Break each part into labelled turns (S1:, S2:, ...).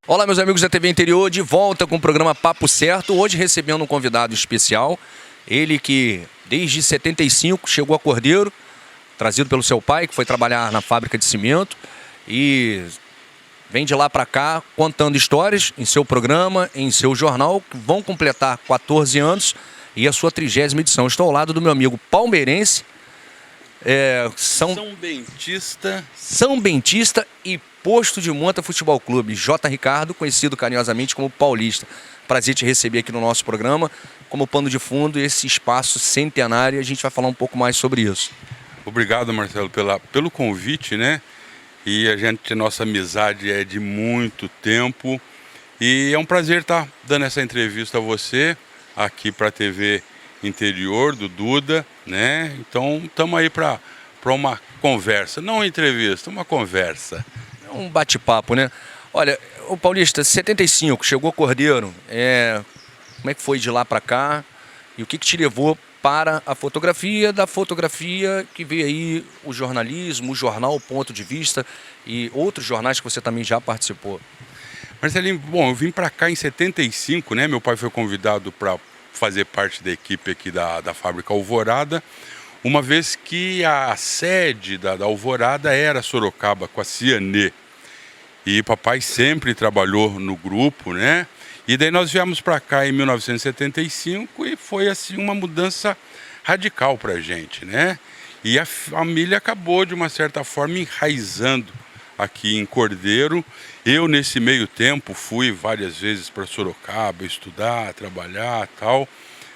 S1: Olá, meus amigos da TV Interior, de volta com o programa Papo Certo. Hoje recebendo um convidado especial, ele que desde 75 chegou a Cordeiro, trazido pelo seu pai, que foi trabalhar na fábrica de cimento, e vem de lá para cá contando histórias em seu programa, em seu jornal, que vão completar 14 anos e a sua 30ª edição. Estou ao lado do meu amigo palmeirense, São Bentista e Posto de Monta Futebol Clube, J. Ricardo, conhecido carinhosamente como Paulista. Prazer te receber aqui no nosso programa, como pano de fundo, esse espaço centenário, e a gente vai falar um pouco mais sobre isso.
S2: Obrigado, Marcelo, pelo convite, né? E nossa amizade é de muito tempo e é um prazer estar dando essa entrevista a você aqui para a TV Interior do Duda, né? Então estamos aí para uma conversa, não uma entrevista, uma conversa.
S1: Um bate-papo, né? Olha, o Paulista, 75, chegou a Cordeiro, como é que foi de lá para cá e o que te levou para a fotografia, da fotografia que veio aí o jornalismo, o jornal Ponto de Vista e outros jornais que você também já participou?
S2: Marcelinho, bom, eu vim para cá em 75, né? Meu pai foi convidado para fazer parte da equipe aqui da fábrica Alvorada, uma vez que a sede da Alvorada era Sorocaba, com a Cianê. E papai sempre trabalhou no grupo, né? E daí nós viemos para cá em 1975 e foi assim uma mudança radical para a gente, né? E a família acabou de uma certa forma enraizando aqui em Cordeiro. Eu nesse meio tempo fui várias vezes para Sorocaba estudar, trabalhar, tal,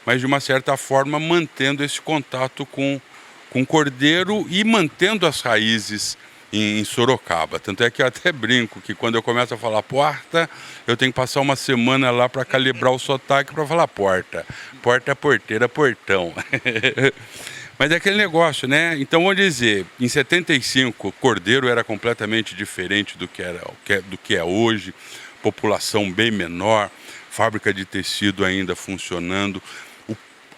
S2: mas de uma certa forma mantendo esse contato com Cordeiro e mantendo as raízes em Sorocaba. Tanto é que eu até brinco que quando eu começo a falar porta, eu tenho que passar uma semana lá para calibrar o sotaque para falar porta. Porta, porteira, portão. Mas é aquele negócio, né? Então, vou dizer, em 75, Cordeiro era completamente diferente do que é hoje, população bem menor, fábrica de tecido ainda funcionando.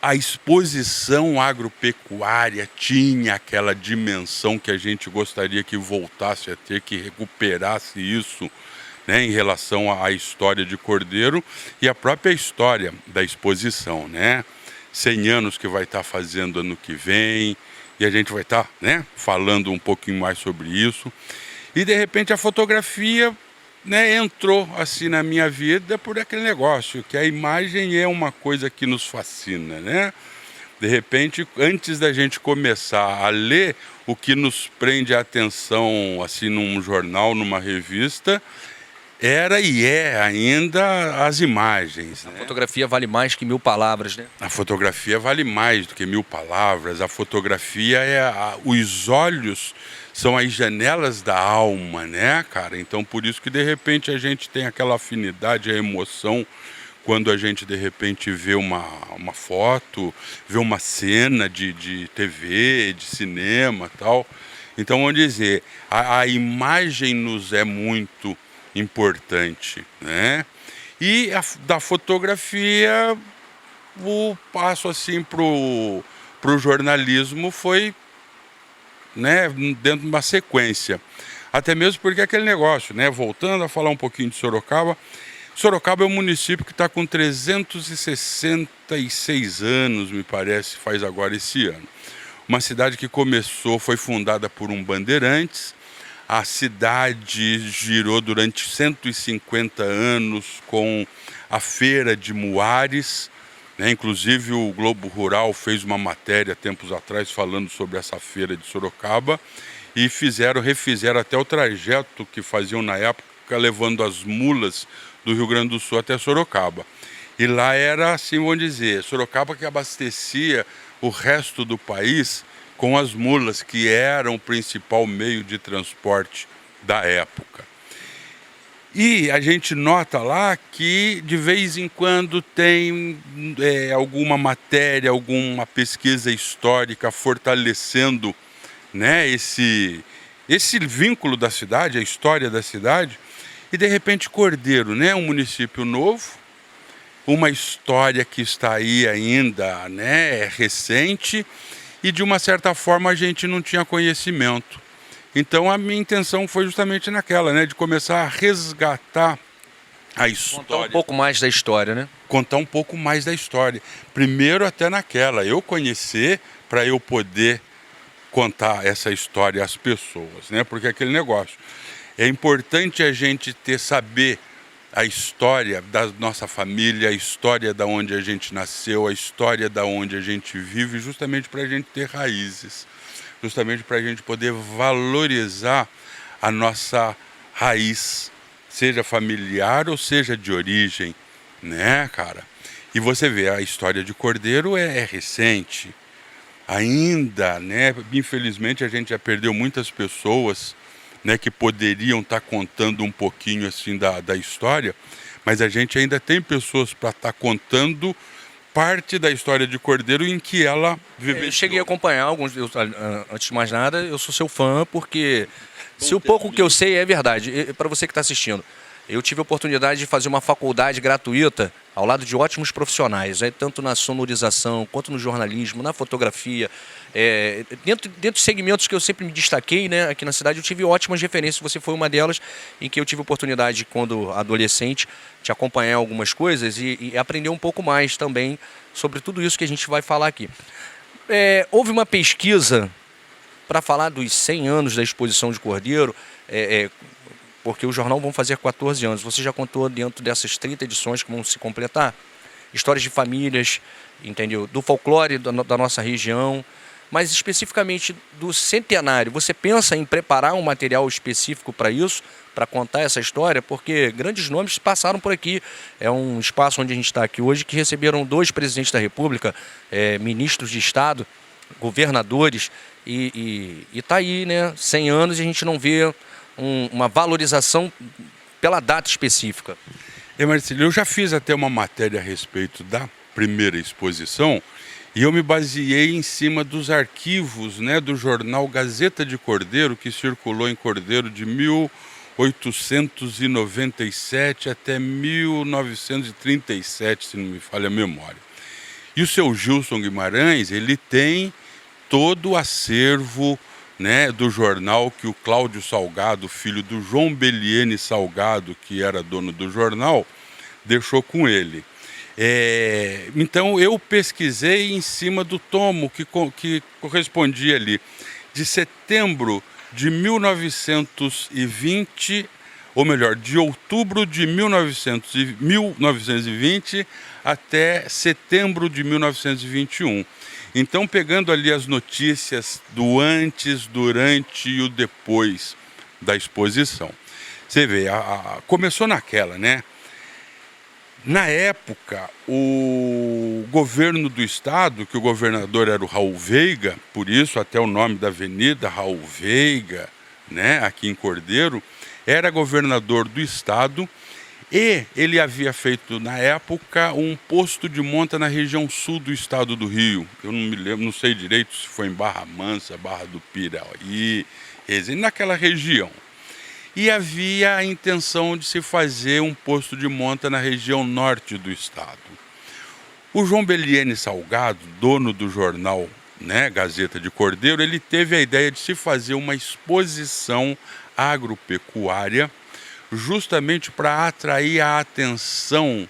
S2: A exposição agropecuária tinha aquela dimensão que a gente gostaria que voltasse a ter, que recuperasse isso, né, em relação à história de Cordeiro e a própria história da exposição, né? 100 anos que vai estar fazendo ano que vem, e a gente vai estar, né, falando um pouquinho mais sobre isso. E de repente a fotografia, né, entrou assim na minha vida por aquele negócio, que a imagem é uma coisa que nos fascina, né? De repente, antes da gente começar a ler, o que nos prende a atenção assim num jornal, numa revista, era e é ainda as imagens.
S1: A fotografia vale mais que 1000 palavras, né?
S2: A fotografia vale mais do que 1000 palavras. A fotografia os olhos são as janelas da alma, né, cara? Então, por isso que, de repente, a gente tem aquela afinidade, a emoção, quando a gente, de repente, vê uma foto, vê uma cena de TV, de cinema e tal. Então, vamos dizer, a imagem nos é muito importante, né? E da fotografia, o passo, assim, pro jornalismo foi, né, dentro de uma sequência, até mesmo porque aquele negócio, né, voltando a falar um pouquinho de Sorocaba. Sorocaba é um município que está com 366 anos, me parece, faz agora esse ano. Uma cidade que foi fundada por um bandeirantes. A cidade girou durante 150 anos com a Feira de Muares, né? Inclusive o Globo Rural fez uma matéria tempos atrás falando sobre essa feira de Sorocaba e refizeram até o trajeto que faziam na época, levando as mulas do Rio Grande do Sul até Sorocaba. E lá era, assim, vamos dizer, Sorocaba que abastecia o resto do país com as mulas, que eram o principal meio de transporte da época. E a gente nota lá que de vez em quando tem alguma matéria, alguma pesquisa histórica fortalecendo, né, esse vínculo da cidade, a história da cidade. E de repente Cordeiro, né, um município novo, uma história que está aí ainda, né, recente, e de uma certa forma a gente não tinha conhecimento. Então a minha intenção foi justamente naquela, né, de começar a resgatar a história.
S1: Contar um pouco mais da história, né?
S2: Contar um pouco mais da história. Primeiro até naquela, eu conhecer para eu poder contar essa história às pessoas, né? Porque aquele negócio, é importante a gente saber a história da nossa família, a história da onde a gente nasceu, a história da onde a gente vive, justamente para a gente ter raízes, justamente para a gente poder valorizar a nossa raiz, seja familiar ou seja de origem, né, cara? E você vê, a história de Cordeiro é recente, ainda, né? Infelizmente a gente já perdeu muitas pessoas, né, que poderiam estar contando um pouquinho assim da história, mas a gente ainda tem pessoas para estar contando parte da história de Cordeiro em que ela viveu.
S1: Eu cheguei a acompanhar alguns, antes de mais nada, eu sou seu fã, porque se o pouco que eu sei é verdade, para você que está assistindo, eu tive a oportunidade de fazer uma faculdade gratuita ao lado de ótimos profissionais, tanto na sonorização, quanto no jornalismo, na fotografia. Dentro dos segmentos que eu sempre me destaquei, né, aqui na cidade, eu tive ótimas referências. Você foi uma delas, em que eu tive a oportunidade, quando adolescente, de acompanhar algumas coisas e aprender um pouco mais também sobre tudo isso que a gente vai falar aqui. Houve uma pesquisa para falar dos 100 anos da exposição de Cordeiro, porque o jornal vão fazer 14 anos. Você já contou dentro dessas 30 edições que vão se completar? Histórias de famílias, entendeu? Do folclore da nossa região, mas especificamente do centenário. Você pensa em preparar um material específico para isso, para contar essa história? Porque grandes nomes passaram por aqui. É um espaço onde a gente está aqui hoje, que receberam 2 presidentes da República, ministros de Estado, governadores, e está aí, né? 100 anos e a gente não vê uma valorização pela data específica.
S2: Marcelo, eu já fiz até uma matéria a respeito da primeira exposição e eu me baseei em cima dos arquivos, né, do jornal Gazeta de Cordeiro, que circulou em Cordeiro de 1897 até 1937, se não me falha a memória. E o seu Gilson Guimarães, ele tem todo o acervo, né, do jornal que o Cláudio Salgado, filho do João Beliene Salgado, que era dono do jornal, deixou com ele. Então eu pesquisei em cima do tomo que correspondia ali, de setembro de 1920, ou melhor, de outubro de 1920 até setembro de 1921. Então, pegando ali as notícias do antes, durante e o depois da exposição. Você vê, começou naquela, né? Na época, o governo do estado, que o governador era o Raul Veiga, por isso até o nome da avenida, Raul Veiga, né, aqui em Cordeiro, era governador do estado. E ele havia feito, na época, um posto de monta na região sul do estado do Rio. Eu não me lembro, não sei direito se foi em Barra Mansa, Barra do Piraí, naquela região. E havia a intenção de se fazer um posto de monta na região norte do estado. O João Beliene Salgado, dono do jornal, né, Gazeta de Cordeiro, ele teve a ideia de se fazer uma exposição agropecuária, justamente para atrair a atenção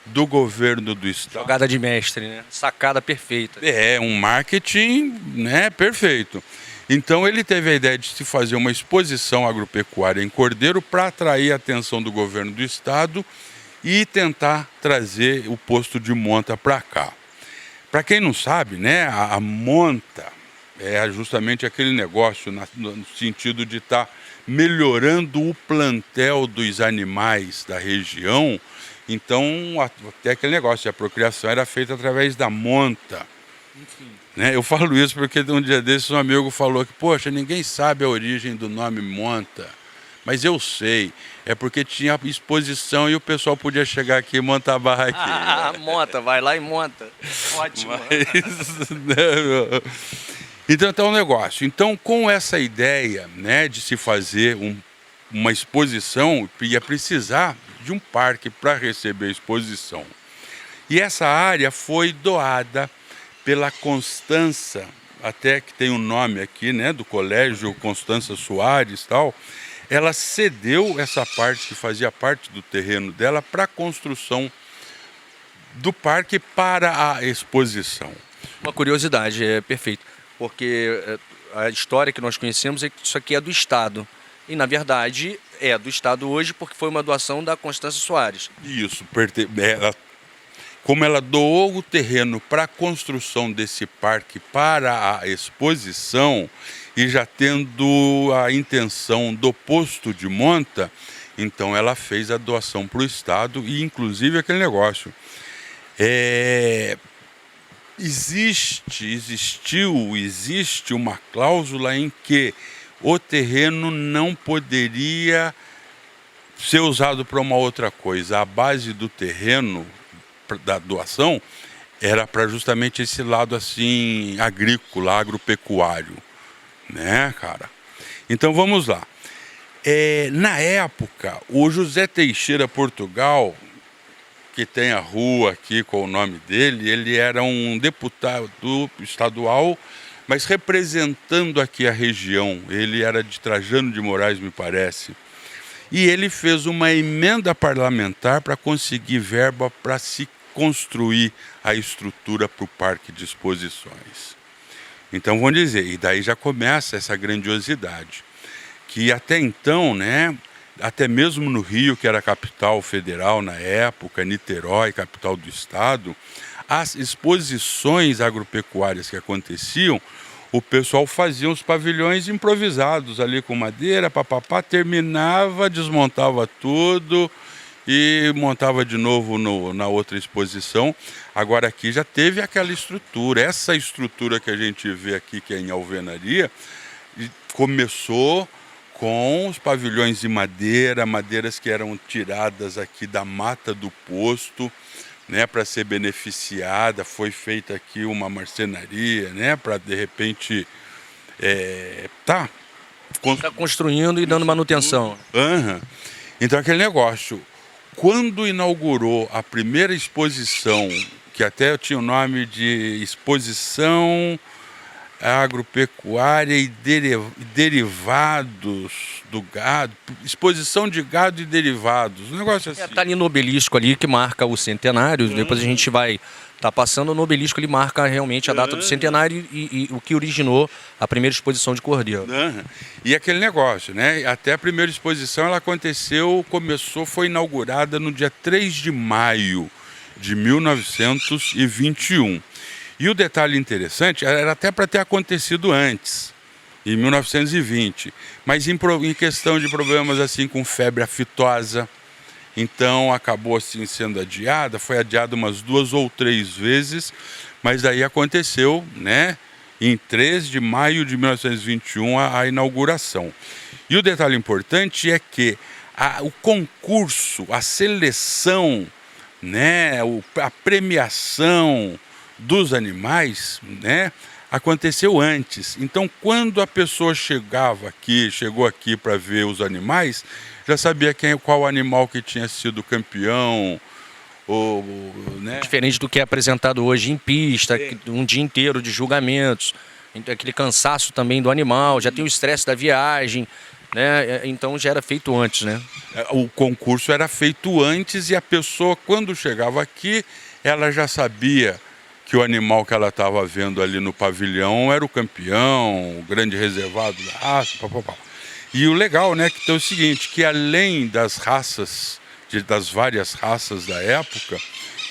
S2: do governo do estado.
S1: Jogada de mestre, né? Sacada perfeita.
S2: Um marketing, né, perfeito. Então ele teve a ideia de se fazer uma exposição agropecuária em Cordeiro para atrair a atenção do governo do estado e tentar trazer o posto de monta para cá. Para quem não sabe, né, a monta é justamente aquele negócio no sentido de estar melhorando o plantel dos animais da região. Então, até aquele negócio, a procriação era feita através da monta. Enfim. Né? Eu falo isso porque um dia desses um amigo falou que, poxa, ninguém sabe a origem do nome monta. Mas eu sei, é porque tinha exposição e o pessoal podia chegar aqui e montar a barraquinha.
S1: Monta, vai lá e monta. Ótimo.
S2: Mas, né, então é um negócio. Então, com essa ideia, né, de se fazer uma exposição, ia precisar de um parque para receber a exposição. E essa área foi doada pela Constança, até que tem um nome aqui, né, do colégio Constança Soares e tal. ela cedeu essa parte que fazia parte do terreno dela para a construção do parque para a exposição.
S1: Uma curiosidade, é perfeito, porque a história que nós conhecemos é que isso aqui é do Estado. E, na verdade, é do Estado hoje porque foi uma doação da Constância Soares.
S2: Isso, como ela doou o terreno para a construção desse parque para a exposição e já tendo a intenção do posto de monta, então ela fez a doação para o Estado e, inclusive, aquele negócio. Existe uma cláusula em que o terreno não poderia ser usado para uma outra coisa. A base do terreno da doação era para justamente esse lado assim agrícola, agropecuário, né, cara? Então vamos lá. Na época, o José Teixeira Portugal, que tem a rua aqui com o nome dele, ele era um deputado estadual, mas representando aqui a região. Ele era de Trajano de Moraes, me parece. E ele fez uma emenda parlamentar para conseguir verba para se construir a estrutura para o parque de exposições. Então, vamos dizer, e daí já começa essa grandiosidade, que até então, né, até mesmo no Rio, que era a capital federal na época, Niterói, capital do estado, as exposições agropecuárias que aconteciam, o pessoal fazia os pavilhões improvisados ali com madeira, papapá, terminava, desmontava tudo e montava de novo na outra exposição. Agora aqui já teve aquela estrutura, essa estrutura que a gente vê aqui, que é em alvenaria, começou com os pavilhões de madeira, madeiras que eram tiradas aqui da mata do posto, né, para ser beneficiada. Foi feita aqui uma marcenaria, né, para de repente tá
S1: construindo e dando manutenção.
S2: Então aquele negócio, quando inaugurou a primeira exposição, que até tinha o nome de Exposição Agropecuária e Derivados do Gado, exposição de gado e derivados, um negócio assim.
S1: Está ali no obelisco ali que marca o centenário, depois a gente vai passando no obelisco, ele marca realmente a data do centenário e o que originou a primeira exposição de cordeiro.
S2: E aquele negócio, né? Até a primeira exposição ela foi inaugurada no dia 3 de maio de 1921. E o detalhe interessante, era até para ter acontecido antes, em 1920, mas em questão de problemas assim com febre aftosa, então acabou assim sendo adiada, foi adiada umas 2 ou 3 vezes, mas daí aconteceu, né, em 3 de maio de 1921 a inauguração. E o detalhe importante é que o concurso, a seleção, né, a premiação dos animais, né, aconteceu antes. Então, quando a pessoa chegou aqui para ver os animais, já sabia qual animal que tinha sido campeão. Né?
S1: Diferente do que é apresentado hoje em pista, um dia inteiro de julgamentos, aquele cansaço também do animal, já tem o estresse da viagem, né? Então já era feito antes, né?
S2: O concurso era feito antes e a pessoa, quando chegava aqui, ela já sabia que o animal que ela estava vendo ali no pavilhão era o campeão, o grande reservado da raça, papapá. E o legal, né, que é o seguinte, que além das raças, das várias raças da época,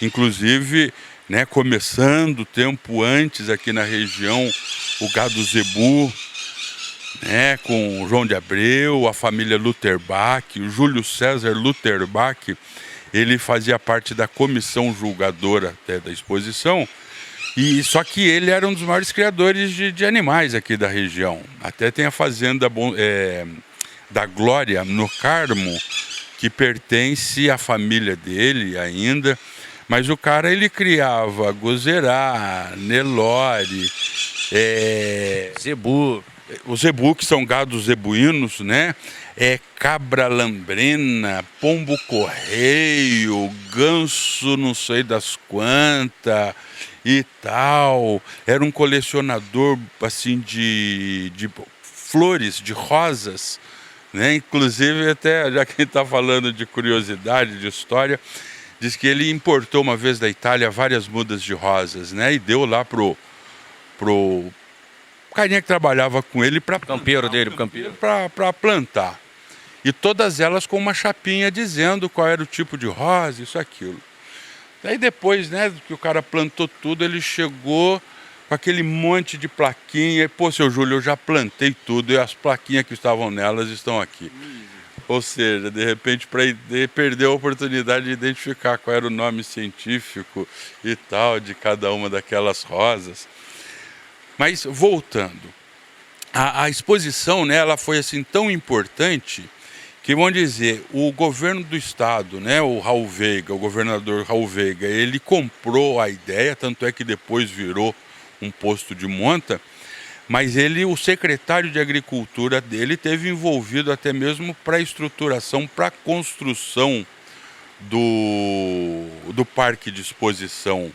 S2: inclusive, né, começando tempo antes aqui na região, o gado zebu, né, com o João de Abreu, a família Lutherbach, o Júlio César Lutherbach, ele fazia parte da comissão julgadora até da exposição. E só que ele era um dos maiores criadores de animais aqui da região. Até tem a fazenda da Glória, no Carmo, que pertence à família dele ainda. Mas o cara, ele criava gozerá, Nelore,
S1: zebu.
S2: Os zebu, que são gados zebuínos, né? Cabra lambrena, pombo correio, ganso não sei das quantas e tal. Era um colecionador assim de flores, de rosas, né? Inclusive, até já que a gente está falando de curiosidade, de história, diz que ele importou uma vez da Itália várias mudas de rosas, né? E deu lá pro carinha que trabalhava com ele para
S1: Campeiro dele, campeiro.
S2: Para plantar. E todas elas com uma chapinha dizendo qual era o tipo de rosa, isso, aquilo. Daí depois, né, que o cara plantou tudo, ele chegou com aquele monte de plaquinha. E, pô, seu Júlio, eu já plantei tudo e as plaquinhas que estavam nelas estão aqui. Ou seja, de repente, para perder a oportunidade de identificar qual era o nome científico e tal de cada uma daquelas rosas. Mas, voltando, a exposição, né, ela foi assim tão importante que, vamos dizer, o governo do estado, né, o Raul Veiga, o governador Raul Veiga, ele comprou a ideia, tanto é que depois virou um posto de monta, mas o secretário de Agricultura dele teve envolvido até mesmo para a estruturação, para a construção do parque de exposição.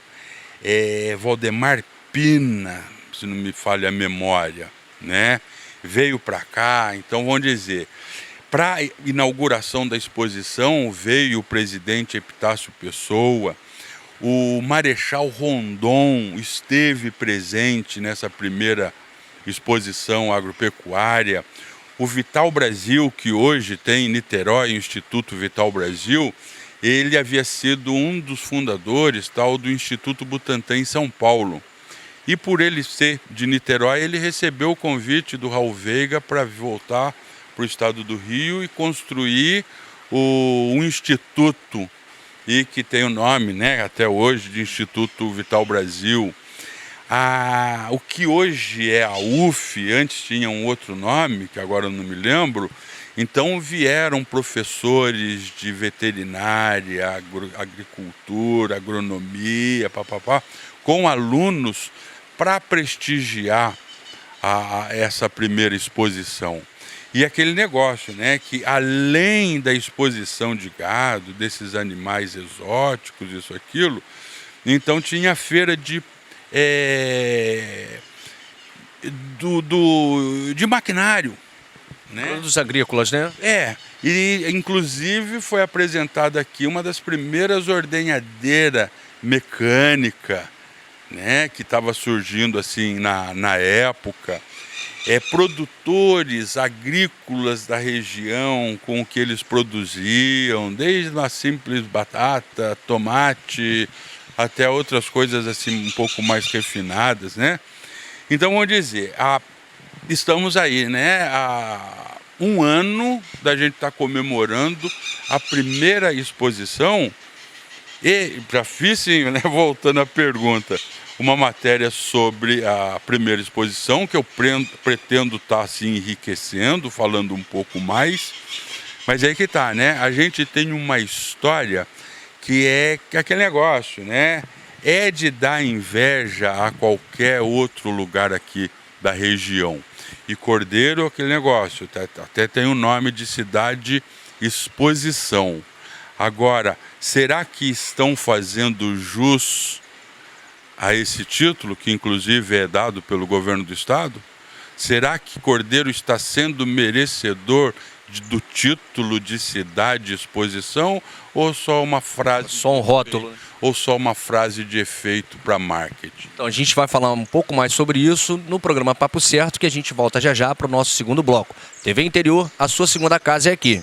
S2: Valdemar Pina, se não me falha a memória, né, veio para cá. Então, vamos dizer, para a inauguração da exposição veio o presidente Epitácio Pessoa, o Marechal Rondon esteve presente nessa primeira exposição agropecuária, o Vital Brasil, que hoje tem em Niterói, o Instituto Vital Brasil, ele havia sido um dos fundadores do Instituto Butantan em São Paulo. E por ele ser de Niterói, ele recebeu o convite do Raul Veiga para voltar para o estado do Rio e construir um instituto, e que tem o nome, né, até hoje, de Instituto Vital Brasil. O que hoje é a UF, antes tinha um outro nome, que agora eu não me lembro. Então vieram professores de veterinária, agricultura, agronomia, com alunos para prestigiar essa primeira exposição. E aquele negócio, né, que além da exposição de gado, desses animais exóticos, isso, aquilo, então tinha a feira de maquinário, né?
S1: Produtos agrícolas, né?
S2: E inclusive foi apresentada aqui uma das primeiras ordenhadeiras mecânicas, né, que estava surgindo assim na época. Produtores agrícolas da região com o que eles produziam, desde uma simples batata, tomate, até outras coisas assim um pouco mais refinadas, né? Então, vamos dizer, estamos aí, né, há um ano da gente estar comemorando a primeira exposição. E já fiz, sim, né, voltando à pergunta, uma matéria sobre a primeira exposição, que eu pretendo estar assim enriquecendo, falando um pouco mais. Mas aí que está, né? A gente tem uma história que é aquele negócio, né? É de dar inveja a qualquer outro lugar aqui da região. E Cordeiro é aquele negócio, até tem o nome de cidade exposição. Agora, será que estão fazendo jus a esse título, que inclusive é dado pelo governo do estado? Será que Cordeiro está sendo merecedor do título de cidade exposição, ou só uma frase...
S1: Só um rótulo.
S2: Ou só uma frase de efeito para marketing?
S1: Então a gente vai falar um pouco mais sobre isso no programa Papo Certo, que a gente volta já já para o nosso segundo bloco. TV Interior, a sua segunda casa é aqui.